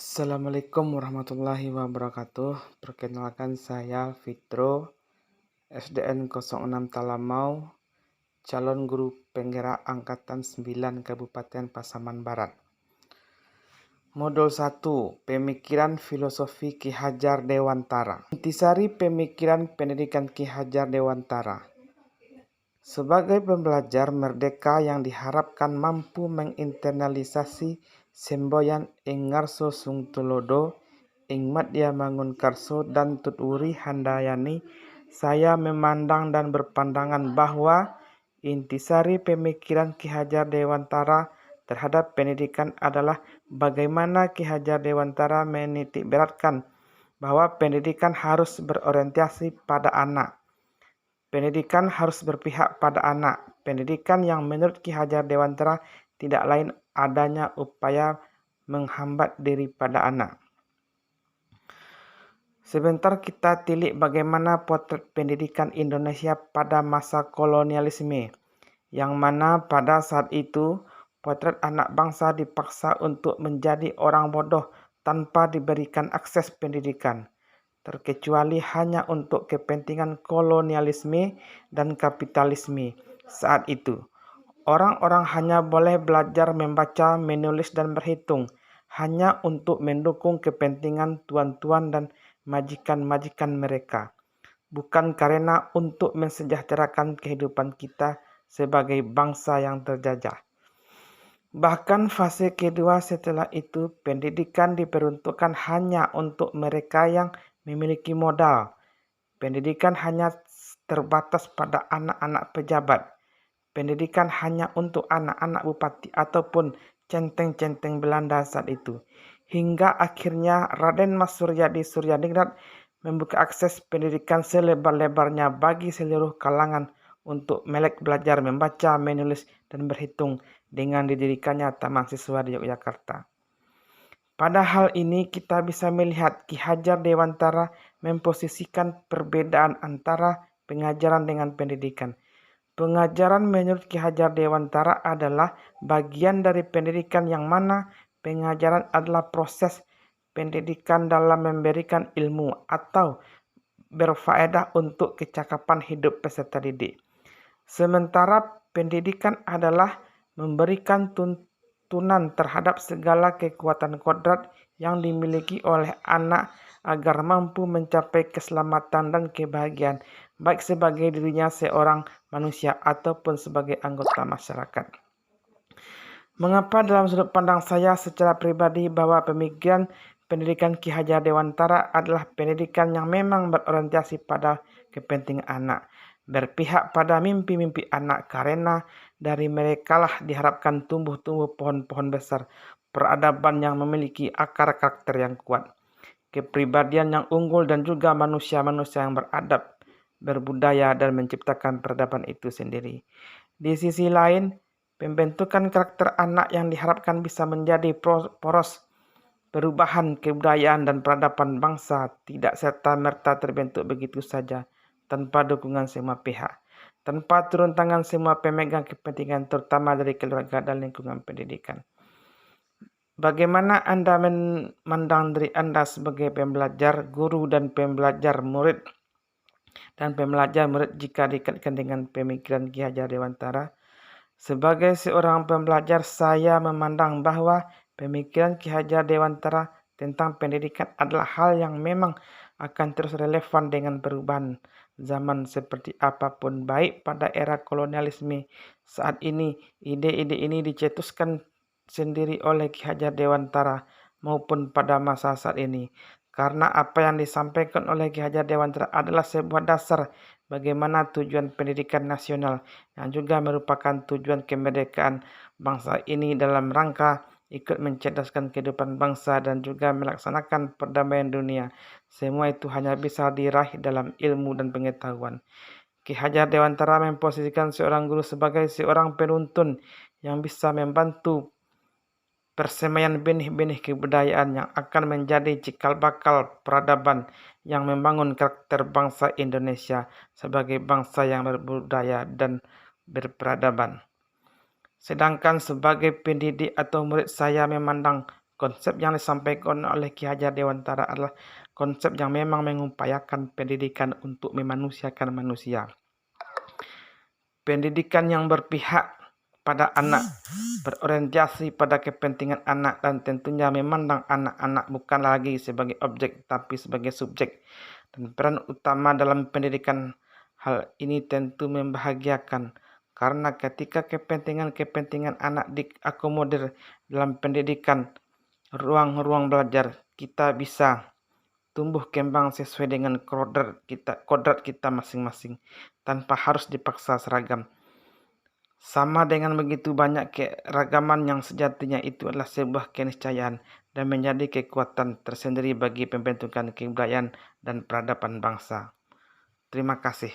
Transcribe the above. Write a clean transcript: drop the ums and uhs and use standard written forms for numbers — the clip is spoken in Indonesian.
Assalamualaikum warahmatullahi wabarakatuh. Perkenalkan saya Fitro, SDN 06 Talamau, calon guru penggerak angkatan 9 Kabupaten Pasaman Barat. Modul 1, Pemikiran Filosofi Ki Hajar Dewantara. Intisari pemikiran pendidikan Ki Hajar Dewantara. Sebagai pembelajar merdeka yang diharapkan mampu menginternalisasi semboyan ing ngarso sung tulodo, ing madya mangun karso dan tuturi handayani, saya memandang dan berpandangan bahwa intisari pemikiran Ki Hajar Dewantara terhadap pendidikan adalah bagaimana Ki Hajar Dewantara menitik beratkan bahwa pendidikan harus berorientasi pada anak. Pendidikan harus berpihak pada anak. Pendidikan yang menurut Ki Hajar Dewantara tidak lain adanya upaya menghambat diri pada anak. Sebentar kita tilik bagaimana potret pendidikan Indonesia pada masa kolonialisme, yang mana pada saat itu potret anak bangsa dipaksa untuk menjadi orang bodoh tanpa diberikan akses pendidikan, terkecuali hanya untuk kepentingan kolonialisme dan kapitalisme saat itu. Orang-orang hanya boleh belajar membaca, menulis, dan berhitung hanya untuk mendukung kepentingan tuan-tuan dan majikan-majikan mereka, bukan karena untuk mensejahterakan kehidupan kita sebagai bangsa yang terjajah. Bahkan fase kedua setelah itu, pendidikan diperuntukkan hanya untuk mereka yang memiliki modal. Pendidikan hanya terbatas pada anak-anak pejabat. Pendidikan hanya untuk anak-anak bupati ataupun centeng-centeng Belanda saat itu. Hingga akhirnya Raden Mas Suryadi Suryaningrat membuka akses pendidikan selebar-lebarnya bagi seluruh kalangan untuk melek belajar membaca, menulis, dan berhitung dengan didirikannya Taman Siswa di Yogyakarta. Pada hal ini kita bisa melihat Ki Hajar Dewantara memposisikan perbedaan antara pengajaran dengan pendidikan. Pengajaran menurut Ki Hajar Dewantara adalah bagian dari pendidikan yang mana pengajaran adalah proses pendidikan dalam memberikan ilmu atau berfaedah untuk kecakapan hidup peserta didik. Sementara pendidikan adalah memberikan tuntunan terhadap segala kekuatan kodrat yang dimiliki oleh anak agar mampu mencapai keselamatan dan kebahagiaan, baik sebagai dirinya seorang manusia ataupun sebagai anggota masyarakat. Mengapa dalam sudut pandang saya secara pribadi bahwa pemikiran pendidikan Ki Hajar Dewantara adalah pendidikan yang memang berorientasi pada kepentingan anak, berpihak pada mimpi-mimpi anak, karena dari merekalah diharapkan tumbuh pohon-pohon besar peradaban yang memiliki akar karakter yang kuat, kepribadian yang unggul, dan juga manusia-manusia yang beradab, berbudaya, dan menciptakan peradaban itu sendiri. Di sisi lain, pembentukan karakter anak yang diharapkan bisa menjadi poros perubahan kebudayaan dan peradaban bangsa tidak serta-merta terbentuk begitu saja tanpa dukungan semua pihak, tanpa turun tangan semua pemegang kepentingan terutama dari keluarga dan lingkungan pendidikan. Bagaimana Anda memandang diri Anda sebagai pembelajar, guru, dan pembelajar murid jika dikaitkan dengan pemikiran Ki Hajar Dewantara? Sebagai seorang pembelajar, saya memandang bahwa pemikiran Ki Hajar Dewantara tentang pendidikan adalah hal yang memang akan terus relevan dengan perubahan zaman seperti apapun, baik pada era kolonialisme saat ini. Ide-ide ini dicetuskan sendiri oleh Ki Hajar Dewantara maupun pada masa saat ini. Karena apa yang disampaikan oleh Ki Hajar Dewantara adalah sebuah dasar bagaimana tujuan pendidikan nasional yang juga merupakan tujuan kemerdekaan bangsa ini dalam rangka ikut mencerdaskan kehidupan bangsa dan juga melaksanakan perdamaian dunia. Semua itu hanya bisa diraih dalam ilmu dan pengetahuan. Ki Hajar Dewantara memposisikan seorang guru sebagai seorang penuntun yang bisa membantu persemaian benih-benih kebudayaan yang akan menjadi cikal bakal peradaban yang membangun karakter bangsa Indonesia sebagai bangsa yang berbudaya dan berperadaban. Sedangkan sebagai pendidik atau murid, saya memandang Konsep yang disampaikan oleh Ki Hajar Dewantara adalah konsep yang memang mengupayakan pendidikan untuk memanusiakan manusia. Pendidikan yang berpihak pada anak, berorientasi pada kepentingan anak, dan tentunya memandang anak-anak bukan lagi sebagai objek tapi sebagai subjek. Dan peran utama dalam pendidikan hal ini tentu membahagiakan, karena ketika kepentingan-kepentingan anak diakomodir dalam pendidikan, ruang-ruang belajar, kita bisa tumbuh kembang sesuai dengan kodrat kita masing-masing, tanpa harus dipaksa seragam. Sama dengan begitu banyak keragaman yang sejatinya itu adalah sebuah keniscayaan dan menjadi kekuatan tersendiri bagi pembentukan kebudayaan dan peradaban bangsa. Terima kasih.